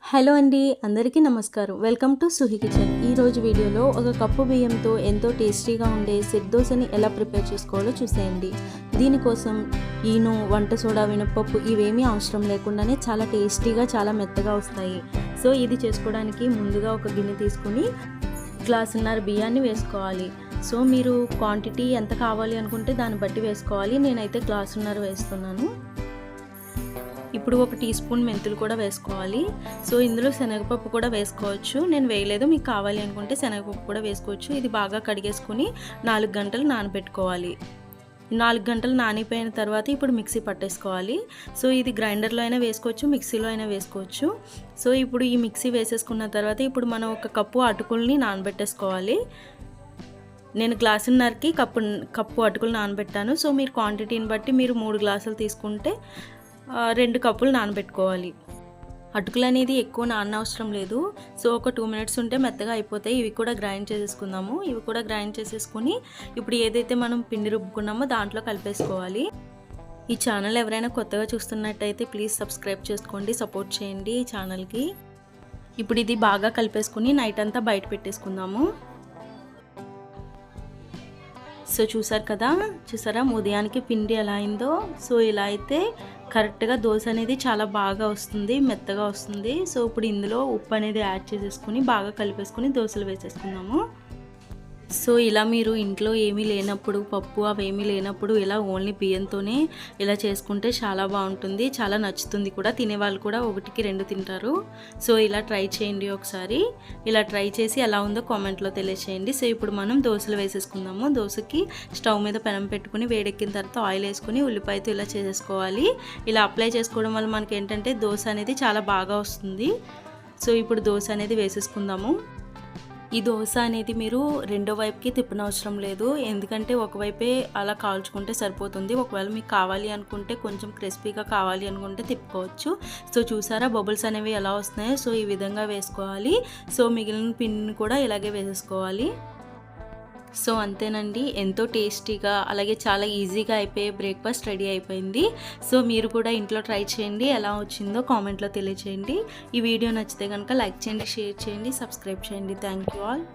Hello అండి, అందరికీ నమస్కారం. Welcome to Suhi kitchen. ఈరోజు వీడియోలో ఒక కప్పు బియ్యంతో ఎంతో టేస్టీగా ఉండే సెట్ దోశని ఎలా ప్రిపేర్ చేసుకోవాలో చూసేయండి. దీనికోసం ఈను, వంట సోడా, మినపప్పు ఇవేమీ అవసరం లేకుండానే చాలా టేస్టీగా, చాలా మెత్తగా వస్తాయి. సో ఇది చేసుకోవడానికి ముందుగా ఒక గిన్నె తీసుకుని గ్లాసున్నర బియ్యాన్ని వేసుకోవాలి. సో మీరు క్వాంటిటీ ఎంత కావాలి అనుకుంటే దాన్ని బట్టి వేసుకోవాలి. నేనైతే గ్లాసున్నర వేస్తున్నాను. ఇప్పుడు ఒక టీ స్పూన్ మెంతులు కూడా వేసుకోవాలి. సో ఇందులో శనగపప్పు కూడా వేసుకోవచ్చు. నేను వేయలేదు, మీకు కావాలి అనుకుంటే శనగపప్పు కూడా వేసుకోవచ్చు. ఇది బాగా కడిగేసుకుని 4 గంటలు నానబెట్టుకోవాలి. 4 గంటలు నానిపోయిన తర్వాత ఇప్పుడు మిక్సీ పట్టేసుకోవాలి. సో ఇది గ్రైండర్లో అయినా వేసుకోవచ్చు, మిక్సీలో అయినా వేసుకోవచ్చు. సో ఇప్పుడు ఈ మిక్సీ వేసేసుకున్న తర్వాత ఇప్పుడు మనం ఒక కప్పు అటుకుల్ని నానబెట్టేసుకోవాలి. నేను గ్లాసున్నరకి కప్పు అటుకులు నానబెట్టాను. సో మీరు క్వాంటిటీని బట్టి మీరు 3 గ్లాసులు తీసుకుంటే 2 కప్పులు నానబెట్టుకోవాలి. అటుకులు అనేది ఎక్కువ నాననవసరం లేదు. సో ఒక 2 మినిట్స్ ఉంటే మెత్తగా అయిపోతాయి. ఇవి కూడా గ్రైండ్ చేసేసుకుందాము. ఇవి కూడా గ్రైండ్ చేసేసుకుని ఇప్పుడు ఏదైతే మనం పిండి రుబ్బుకున్నామో దాంట్లో కలిపేసుకోవాలి. ఈ ఛానల్ ఎవరైనా కొత్తగా చూస్తున్నట్టయితే ప్లీజ్ సబ్స్క్రైబ్ చేసుకోండి, సపోర్ట్ చేయండి ఈ ఛానల్కి. ఇప్పుడు ఇది బాగా కలిపేసుకుని నైట్ అంతా బయట పెట్టేసుకుందాము. సో చూసారా ఉదయానికి పిండి ఎలా అయిందో. సో ఇలా అయితే కరెక్ట్గా దోశ అనేది చాలా బాగా వస్తుంది, మెత్తగా వస్తుంది. సో ఇప్పుడు ఇందులో ఉప్పు అనేది యాడ్ చేసేసుకుని బాగా కలిపేసుకుని దోశలు వేసేసుకుందాము. సో ఇలా మీరు ఇంట్లో ఏమీ లేనప్పుడు, పప్పు అవేమీ లేనప్పుడు ఇలా ఓన్లీ బియ్యంతోనే ఇలా చేసుకుంటే చాలా బాగుంటుంది, చాలా నచ్చుతుంది కూడా. తినేవాళ్ళు కూడా 1కి 2 తింటారు. సో ఇలా ట్రై చేయండి ఒకసారి. ఇలా ట్రై చేసి ఎలా ఉందో కామెంట్లో తెలియచేయండి. సో ఇప్పుడు మనం దోశలు వేసేసుకుందాము. దోశకి స్టవ్ మీద పెనం పెట్టుకుని వేడెక్కిన తర్వాత ఆయిల్ వేసుకుని ఉల్లిపాయతో ఇలా చేసేసుకోవాలి. ఇలా అప్లై చేసుకోవడం వల్ల మనకి ఏంటంటే దోశ అనేది చాలా బాగా వస్తుంది. సో ఇప్పుడు దోశ అనేది వేసేసుకుందాము. ఈ దోశ అనేది మీరు రెండో వైపుకి తిప్పనవసరం లేదు, ఎందుకంటే ఒకవైపే అలా కాల్చుకుంటే సరిపోతుంది. ఒకవేళ మీకు కావాలి అనుకుంటే కొంచెం క్రిస్పీగా కావాలి అనుకుంటే తిప్పుకోవచ్చు. సో చూసారా బబుల్స్ అనేవి ఎలా వస్తున్నాయో. సో ఈ విధంగా వేసుకోవాలి. సో మిగిలిన పిండిని కూడా ఇలాగే వేసేసుకోవాలి. సో అంతేనండి, ఎంతో టేస్టీగా అలాగే చాలా ఈజీగా అయిపోయే బ్రేక్ఫాస్ట్ రెడీ అయిపోయింది. సో మీరు కూడా ఇంట్లో ట్రై చేయండి, ఎలా వచ్చిందో కామెంట్లో తెలియచేయండి. ఈ వీడియో నచ్చితే కనుక లైక్ చేయండి, షేర్ చేయండి, సబ్స్క్రైబ్ చేయండి. Thank you all.